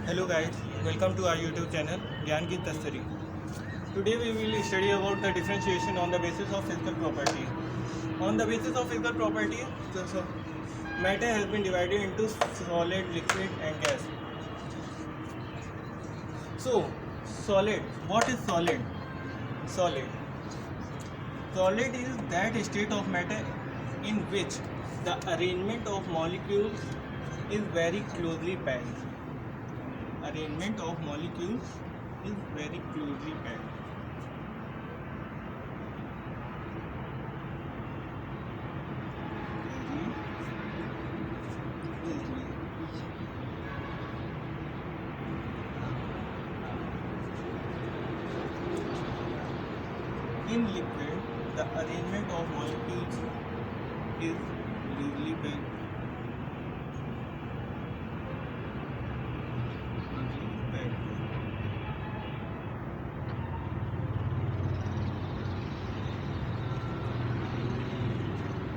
Hello guys, welcome to our YouTube channel Gyan Ki Tastari. Today we will study about the differentiation on the basis of physical property. On the basis of physical property, matter has been divided into solid, liquid and gas. So, solid, what is solid? Solid. Solid is that state of matter in which the arrangement of molecules is very closely packed. Arrangement of molecules is very closely packed. In liquid, the arrangement of molecules is loosely packed.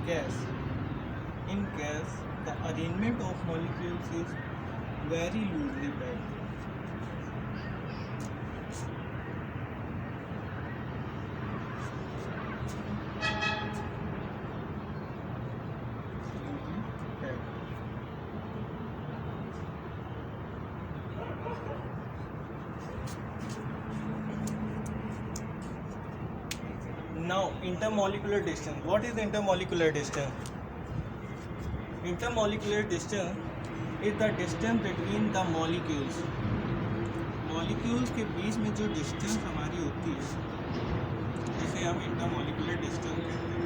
Gas. In gas, the arrangement of molecules is very loosely packed. Now, intermolecular distance. What is intermolecular distance? Intermolecular distance is the distance between the molecules. Molecules के बीच में जो distance हमारी होती है, जिसे हम intermolecular distance कहते हैं.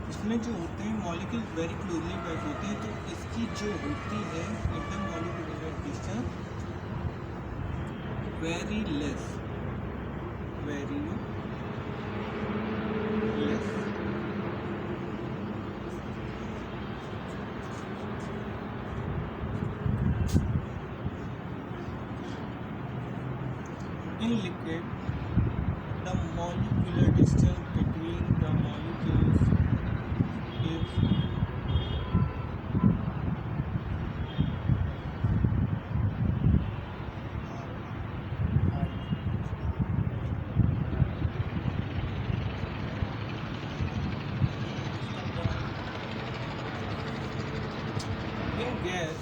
इसमें जो होते हैं मॉलिक्यूल वेरी क्लोजली पैक्ड होते हैं, तो इसकी जो होती है intermolecular distance very less. In liquid, the molecular distance between the molecules is in gas,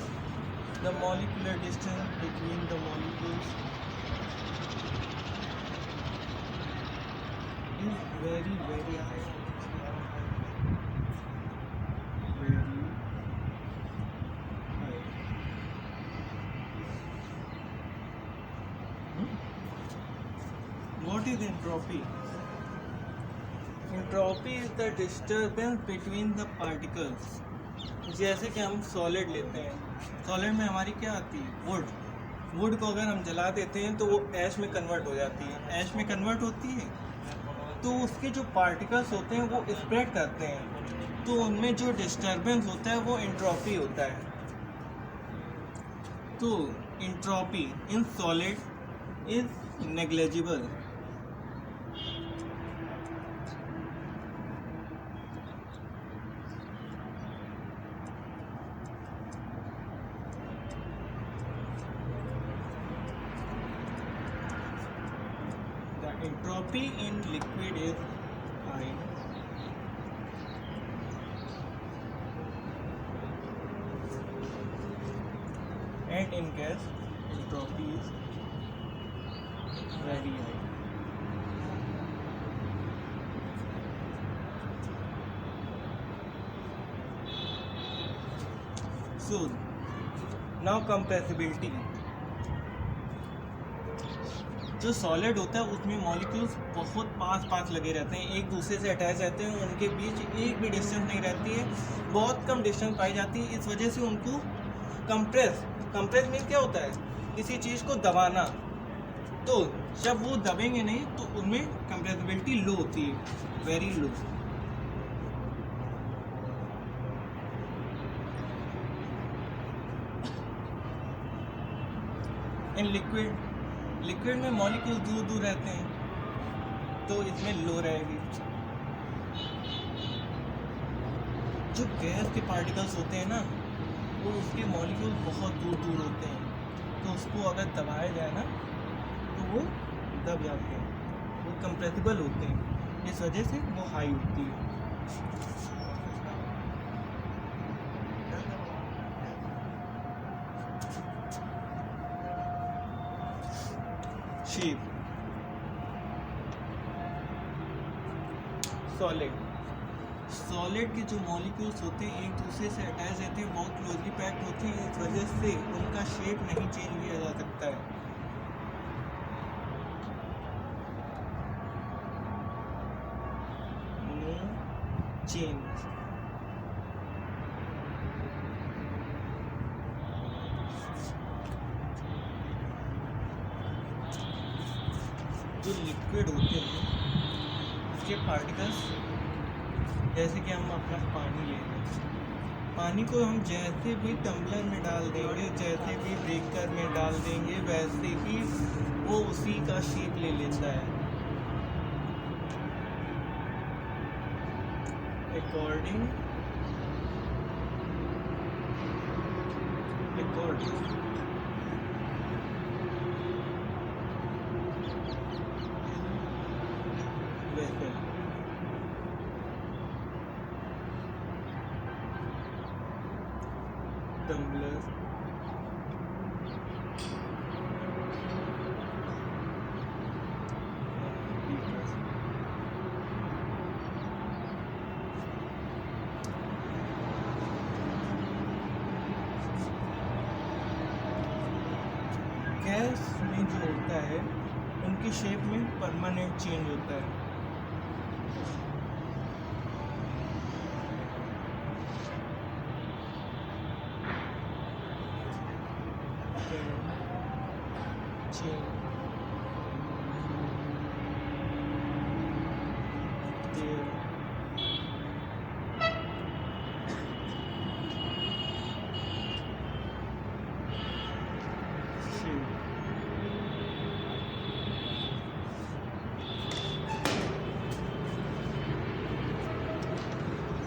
the molecular distance between the molecules is very high. Very high. What is entropy? Entropy is the disturbance between the particles. जैसे कि हम solid लेते हैं, solid में हमारी क्या आती है? वुड को अगर हम जला देते हैं तो वो ऐश में कन्वर्ट हो जाती है. ऐश में कन्वर्ट होती है तो उसके जो पार्टिकल्स होते हैं वो स्प्रेड करते हैं, तो उनमें जो डिस्टर्बेंस होता है वो एंट्रोपी होता है. तो entropy in solid is negligible. Entropy in liquid is high. And in gas, entropy is very high. So, now compressibility. जो सॉलिड होता है उसमें मॉलिक्यूल्स बहुत पास लगे रहते हैं, एक दूसरे से अटैच रहते हैं, उनके बीच एक भी डिस्टेंस नहीं रहती है, बहुत कम डिस्टेंस पाई जाती है. इस वजह से उनको कंप्रेस मीन क्या होता है? किसी चीज़ को दबाना. तो जब वो दबेंगे नहीं तो उनमें कंप्रेसिबिलिटी लो होती है, वेरी लो. इन लिक्विड में मॉलिक्यूल दूर रहते हैं, तो इसमें लो रहेगी। जो गैस के पार्टिकल्स होते हैं ना, वो उसके मॉलिक्यूल बहुत दूर दूर होते हैं, तो उसको अगर दबाया जाए ना तो वो दब जाते हैं, वो कंप्रेसिबल होते हैं, इस वजह से वो हाई होती है। शेप सॉलिड के जो मॉलिक्यूल्स होते हैं एक दूसरे से अटैच रहते हैं, बहुत क्लोजली पैक्ड होते हैं, इस वजह से उनका शेप नहीं चेंज किया जा सकता है। No change. जो लिक्विड होते हैं उसके पार्टिकल्स, जैसे कि हम अपना पानी ले रहे हैं, पानी को हम जैसे भी टम्बलर में डाल देंगे, जैसे भी ब्रेकर में डाल देंगे, वैसे ही वो उसी का शेप ले लेता है अकॉर्डिंग वैसे टम्बलर गैस में जो होता है उनकी शेप में परमानेंट चेंज होता है।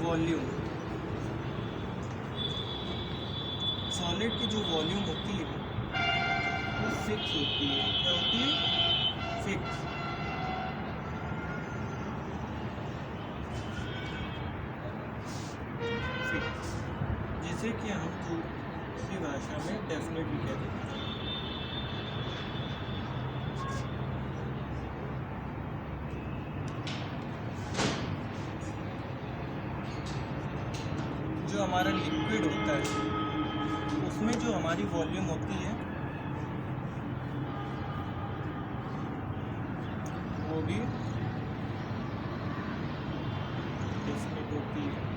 वॉल्यूम, सॉलिड की जो वॉल्यूम होती है वो फिक्स होती है। क्या होती है? फिक्स। फिक्स जिसे कि हम दूसरी भाषा में डेफिनेट भी कहते हैं। जो हमारा लिक्विड होता है उसमें जो हमारी वॉल्यूम होती है वो भी डेफिनेट होती है।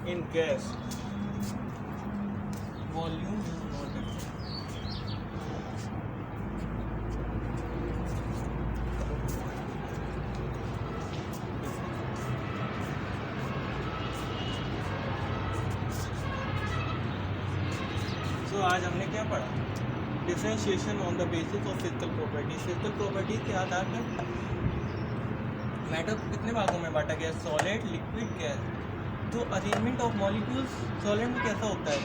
In gas, volume is not different. So आज हमने क्या पढ़ा? Differentiation on the basis of physical properties. Physical properties के आधार पर मैटर को कितने भागों में बांटा गया? Solid, liquid, gas. तो अरेंजमेंट ऑफ मॉलिक्यूल्स सॉलिड में कैसा होता है?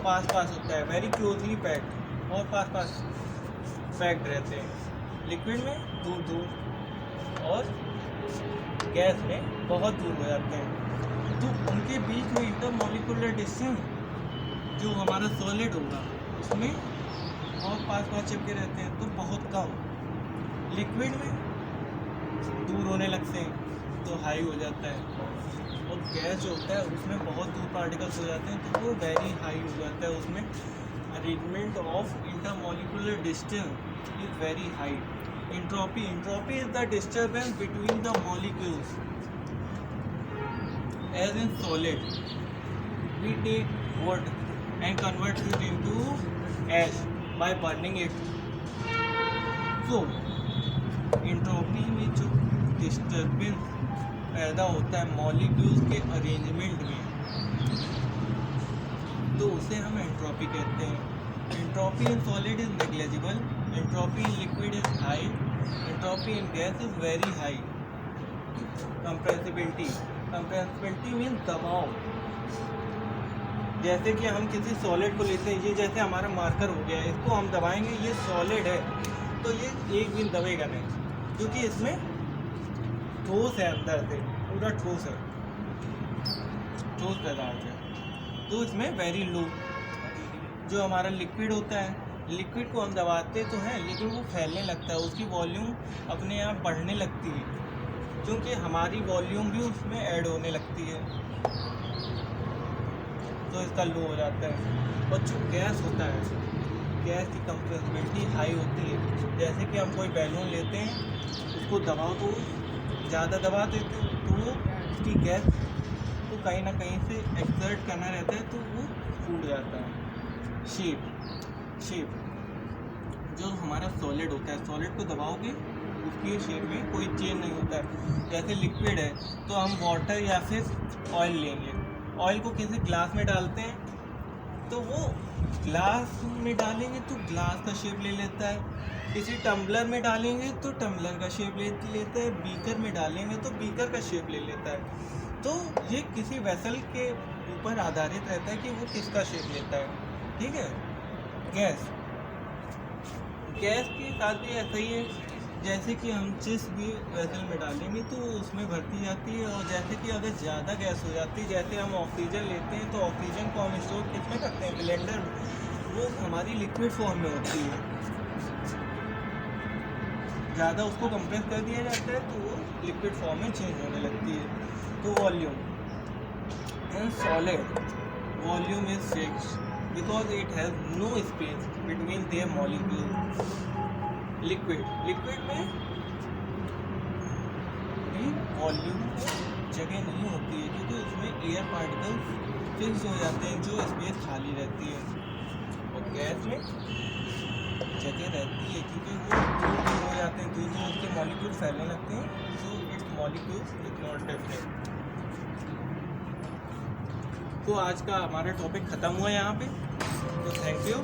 पास पास होता है, वेरी क्लोजली पैक्ड और पास पास पैक्ड रहते हैं। लिक्विड में दूर दूर और गैस में बहुत दूर हो जाते हैं। तो उनके बीच में इंटरमॉलिक्यूलर डिस्टेंस जो हमारा सॉलिड होगा उसमें बहुत पास पास चिपके रहते हैं, तो बहुत कम। लिक्विड में दूर होने लगते हैं तो हाई हो जाता है, और गैस जो होता है उसमें बहुत दूर पार्टिकल्स हो जाते हैं तो वो वेरी हाई हो जाता है। उसमें arrangement of intermolecular distance is very high. Entropy is the disturbance between the molecules. As in solid we take wood and convert it into ash by burning it. So entropy में जो disturbance पैदा होता है molecules के arrangement में, तो उसे हम एंट्रोपी कहते हैं। Entropy in solid is negligible, entropy in liquid is high, entropy in gas is very high. Compressibility, compressibility mean दबाव। जैसे कि हम किसी सॉलिड को लेते हैं, ये जैसे हमारा मार्कर हो गया है, इसको हम दबाएंगे, ये सॉलिड है तो ये एक भी दबेगा नहीं, क्योंकि इसमें ठोस है, अंदर से पूरा ठोस है, ठोस पदार्थ है, तो इसमें वेरी लो। जो हमारा लिक्विड होता है, लिक्विड को हम दबाते तो हैं लेकिन वो फैलने लगता है, उसकी वॉल्यूम अपने आप बढ़ने लगती है, क्योंकि हमारी वॉल्यूम भी उसमें ऐड होने लगती है, तो इसका लो हो जाता है। और जो गैस होता है, गैस की कंप्रेसिबिलिटी हाई होती है। जैसे कि हम कोई बैलून लेते हैं, उसको दबाओ तो ज़्यादा दबा देते हैं तो वो उसकी गैस को कहीं ना कहीं से एक्सर्ट करना रहता है, तो वो फूट जाता है। शेप जो हमारा सॉलिड होता है, सॉलिड को दबाओगे उसकी शेप में कोई चेंज नहीं होता है। जैसे लिक्विड है तो हम वाटर या फिर ऑयल लेंगे, ऑयल को किसी ग्लास में डालते हैं तो वो ग्लास में डालेंगे तो ग्लास का शेप ले लेता है, किसी टम्बलर में डालेंगे तो टम्बलर का शेप ले लेता है, बीकर में डालेंगे तो बीकर का शेप ले लेता है। तो ये किसी वेसल के ऊपर आधारित रहता है कि वो किसका शेप लेता है। ठीक है। गैस के साथ भी ऐसा ही है, जैसे कि हम जिस भी वेसल में डालेंगे तो उसमें भरती जाती है, और जैसे कि अगर ज़्यादा गैस हो जाती है, जैसे हम ऑक्सीजन लेते हैं तो ऑक्सीजन को हम स्टोर किसमें करते हैं, सिलेंडर में, वो हमारी लिक्विड फॉर्म में होती है। ज़्यादा उसको कंप्रेस कर दिया जाता है तो वो लिक्विड फॉर्म में चेंज होने लगती है। तो volume in solid, volume is fixed because it has no space between their molecules. Liquid में भी वॉल्यूम जगह नहीं होती है, क्योंकि उसमें एयर पार्टिकल्स फिक्स हो जाते हैं, जो स्पेस खाली रहती है। और गैस में जगह रहती है, क्योंकि वो दूर हो जाते हैं, दूर उसके मॉलिक्यूल फैलने लगते हैं, so it's molecules is not different. तो आज का हमारा टॉपिक ख़त्म हुआ यहाँ पे। तो थैंक यू।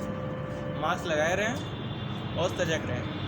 मास्क लगाए रहें और सजग रहें।